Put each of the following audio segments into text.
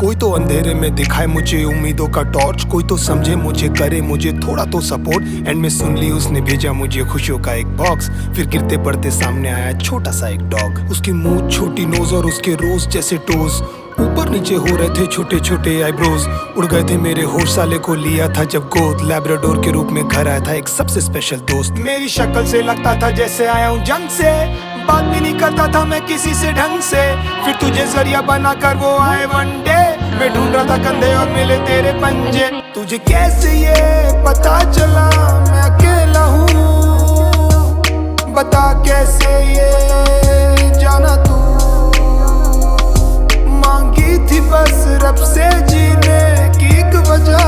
कोई तो अंधेरे में दिखाए मुझे उम्मीदों का टॉर्च, कोई तो समझे मुझे, करे मुझे थोड़ा तो सपोर्ट। एंड में सुन ली उसने भेजा मुझे खुशियों का एक बॉक्स। फिर गिरते पड़ते सामने आया छोटा सा एक डॉग। उसकी मुंह, छोटी नोज और उसके रोज जैसे टोज, ऊपर नीचे हो रहे थे छोटे छोटे आईब्रोज। उड़ गए थे मेरे होश, साले को लिया था जब गोद। लैब्राडोर के रूप में घर आया था एक सबसे स्पेशल दोस्त। मेरी शक्ल से लगता था जैसे आया हूँ जंग से, बात भी नहीं करता था मैं किसी से ढंग से। फिर तुझे जरिया बना कर वो आए वन डे, मैं ढूंढ रहा था कंधे और मिले तेरे पंजे। तुझे कैसे ये पता चला मैं अकेला हूँ, बता कैसे ये जाना तू। मांगी थी बस रब से जीने की एक वजह,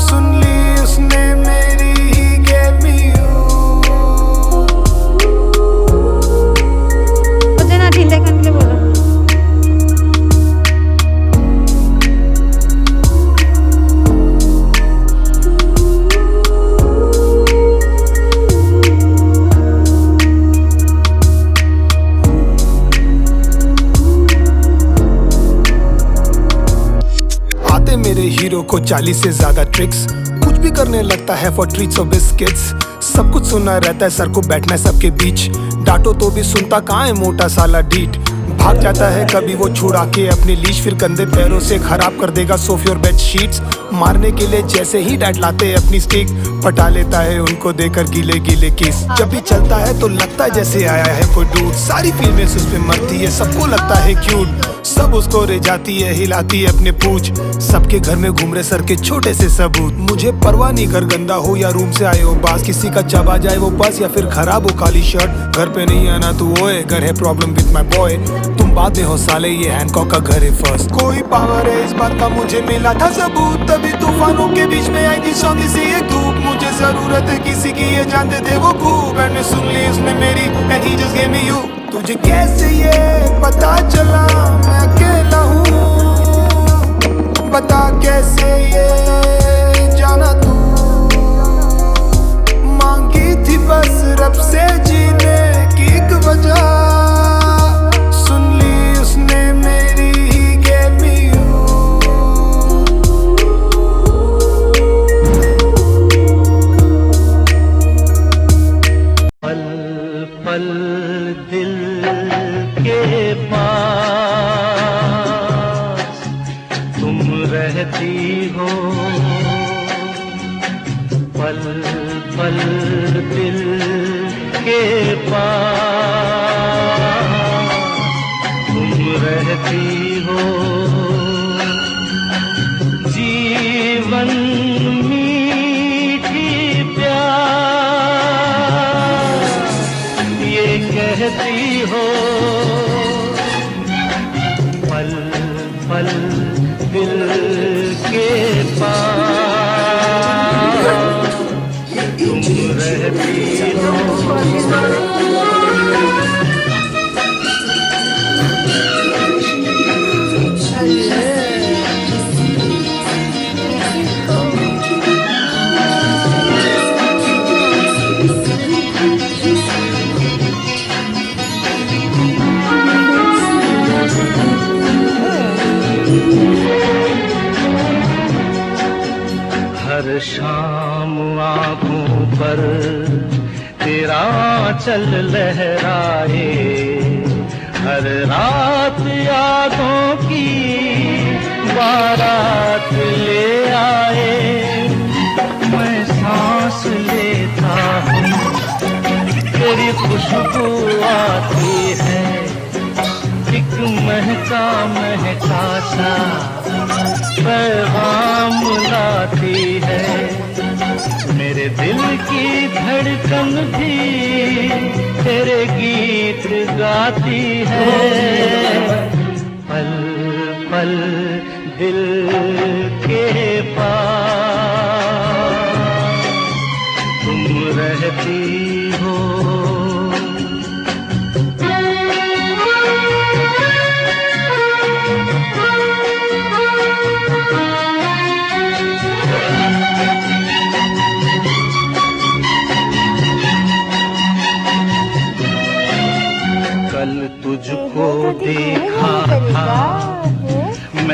सुन ली उसने मेरी ही gave me you। मुझे ना ढील देखने के लिए बोलो। मेरे हीरो को 40 से ज्यादा ट्रिक्स, कुछ भी करने लगता है फॉर ट्रीट्स और बिस्किट्स। सब कुछ सुनना रहता है, सर को बैठना है सबके बीच। डांटो तो भी सुनता कहाँ है मोटा साला डीट। भाग जाता है कभी वो छुड़ा के अपनी लीश, फिर गंदे पैरों से खराब कर देगा सोफे और बेड शीट्स। मारने के लिए जैसे ही डैड लाते अपनी स्टिक, पटा लेता है उनको देकर गीले गीले किस। जब भी चलता है तो लगता है जैसे आया है कोई डूड। सारी फीमें उस पे मरती है, सबको लगता है क्यूट। सब उसको रे जाती है, हिलाती है अपने पूछ। सबके घर में घूम रहे सर के छोटे से सबूत। मुझे परवाह नहीं घर गंदा हो या रूम से आए हो बास, किसी का चबा जाए वो बस या फिर खराब हो काली शर्ट। घर पे नहीं आना तू ओए, घर है प्रॉब्लम विद माय बॉय। तुम बाद में हो साले, ये हैंकॉक का घर है फर्स्ट। कोई पावर है इस बात का मुझे मिला था सबूत, तभी तूफानों के बीच में आई थी सौंधी सी एक धूप। मुझे जरूरत है किसी की, ये जानते थे वो खूब। एंड सुन ली उसने मेरी and he just give me you. तुझे कैसे ये पता चला मैं अकेला हूँ, बता कैसे ये जाना तू। मांगी थी बस रब से जीने की एक वजह, सुन ली उसने मेरी ही gave me you। पल पल दिल के पास तुम रहती हो, पल पल दिल के पास तुम रहती हो। जीवन मीठी प्यार ये कहती हो, पल पल दिल के पास तुम रहती हो। हर शाम आँखों पर तेरा आंचल लहराए, हर रात यादों की बारात ले आए। मैं सांस लेता हूँ तेरी खुशबू आती है, एक महका महका सा पैगाम लाती है। मेरे दिल की धड़कन भी तेरे गीत गाती है। पल पल दिल के पास तुम रहती हो। कल तुझको देखा था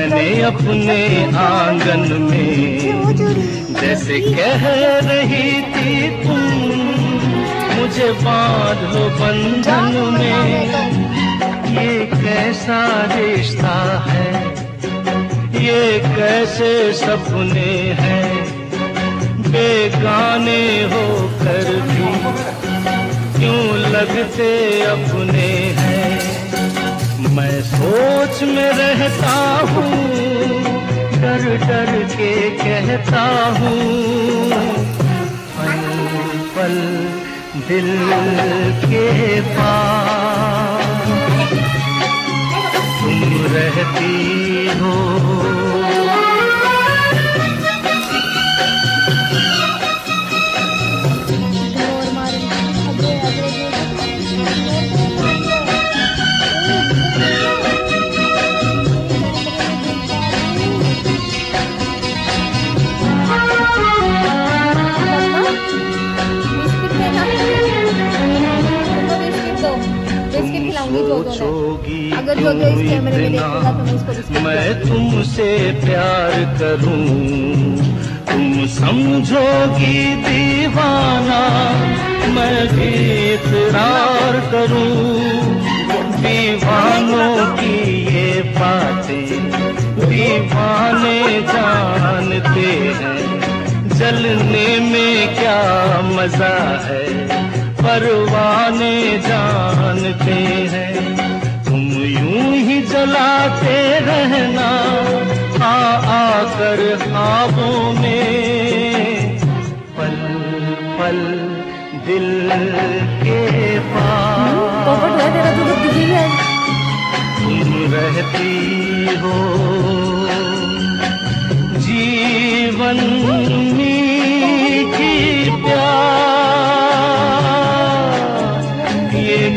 मैंने अपने आंगन में, जैसे कह रही थी तुम मुझे बांध लो बंधन में। ये कैसा रिश्ता है, ये कैसे सपने हैं, बेगाने होकर भी क्यों लगते अपने हैं। मैं सोच में रहता हूँ, डर डर के कहता हूँ, पल पल दिल के पास तुम रहती हो। अगर जो इस कैमरे में देखेगा तो मैं इसको बिस्किट मैं तुमसे प्यार करूं, तुम समझोगी दीवाना, मैं भी इकरार करूं। दीवानों की ये बातें दीवाने जानते हैं, जलने में क्या मजा है परवाने जानते हैं। तुम यूं ही जलाते रहना आकर ख्वाबों में, पल पल दिल के पास तुम रहती हो। जीवन मीठी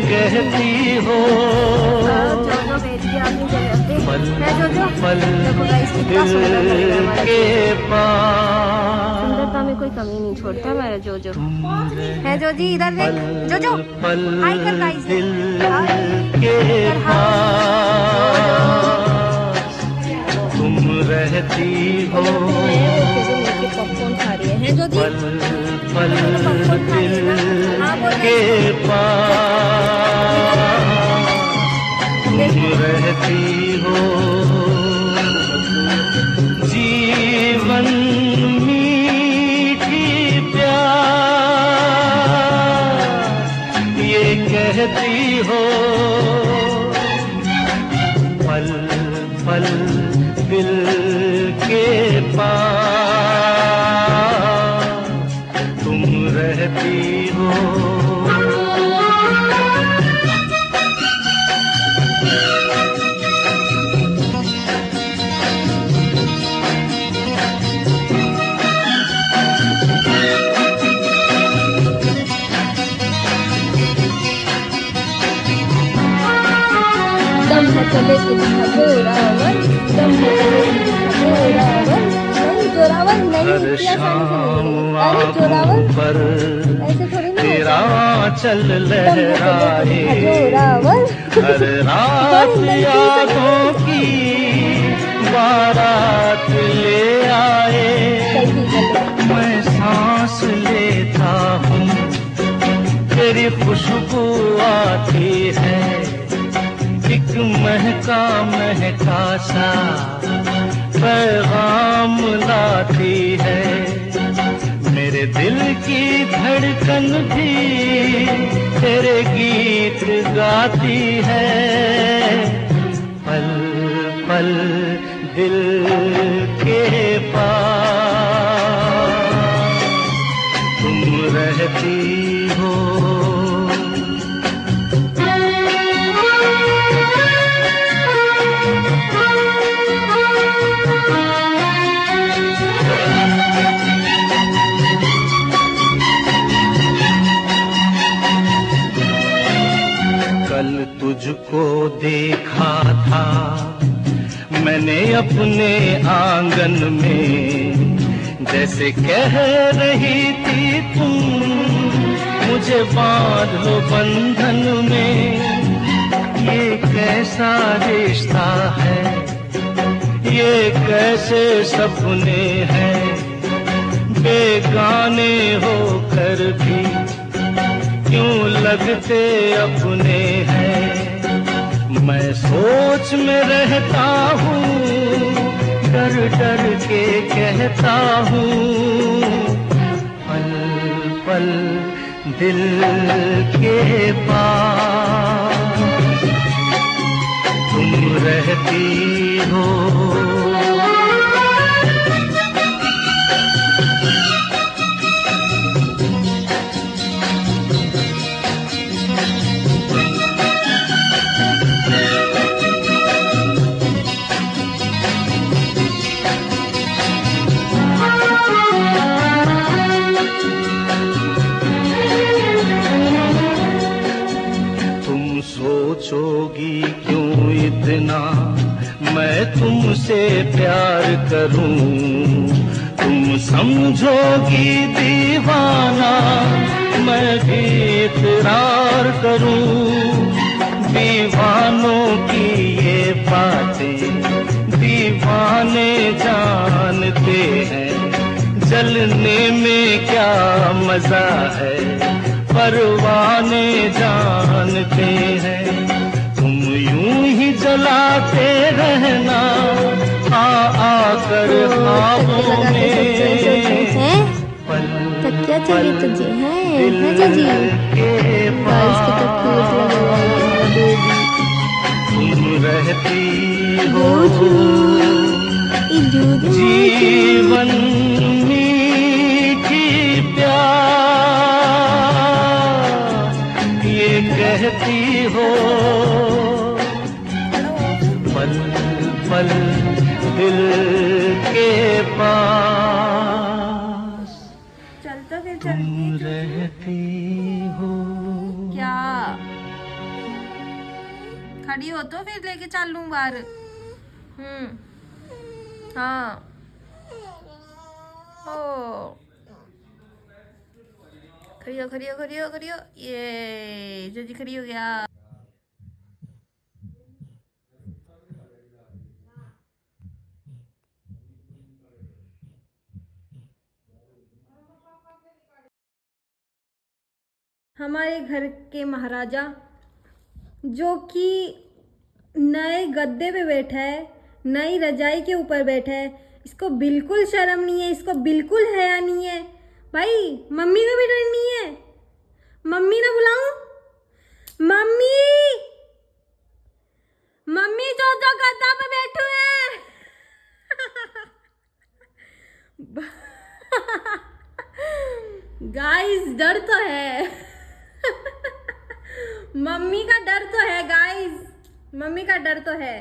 कहती हो, पल दिल के पास सुंदरता में कोई कमी नहीं छोड़ता मेरा जोजो है। जोजी इधर देख, जोजो हाय कर गाइस, दिल के पास तुम रहती हो। पॉपकॉर्न खा रही है जोजी, पल पल दिल के पास तुम रहती हो। जीवन मीठी प्यार ये कहती हो, पल पल दिल के पास तुम रहती हो। चले जोरावर, जोरावर नहीं, हर शाम जोरावर ऐसे थोड़ी ना तेरा चल लहराए, जोरावर हर रात यादों की बारात ले आए। मैं सांस लेता हूँ तेरी खुशबू आती है, एक महका महका सा पैगाम लाती है। मेरे दिल की धड़कन भी तेरे गीत गाती है, पल पल दिल के पास तुम रहती हो। कल तुझको देखा था मैंने अपने आंगन में, जैसे कह रही थी तुम मुझे बांध लो बंधन में। ये कैसा रिश्ता है, ये कैसे सपने हैं बेगाने होकर भी क्यों लगते अपने हैं। मैं सोच में रहता हूँ डर डर के कहता हूँ पल पल दिल के पास तुम रहती हो। सोचोगी क्यों इतना मैं तुमसे प्यार करूं, तुम समझोगी दीवाना मैं भी इकरार करूं। दीवानों की ये बातें दीवाने जानते हैं, जलने में क्या मजा है परवाने जानते हैं। तुम यूं ही जलाते रहना आकर ख्वाबों में पल क्या चाहिए तुझे है दिल के पास तुम रहती हो। जीवन मीठी प्यार ये कहती हो पल पल दिल के पास चलता फिर तुम रहती हो। क्या खड़ी हो तो फिर लेके चलूं बाहर। हाँ ओ खड़ी हो खड़ी हो खड़ी हो खड़ी हो। ये जोजी खड़ी हो गया। हमारे घर के महाराजा जो कि नए गद्दे पे बैठा है, नई रजाई के ऊपर बैठा है, इसको बिल्कुल शर्म नहीं है, इसको बिल्कुल हया नहीं है। भाई मम्मी का भी डर नहीं है। मम्मी ना बुलाऊं? मम्मी मम्मी जो गद्दा पे बैठे हैं। गाइस डर तो है। मम्मी का डर तो है गाइस, मम्मी का डर तो है।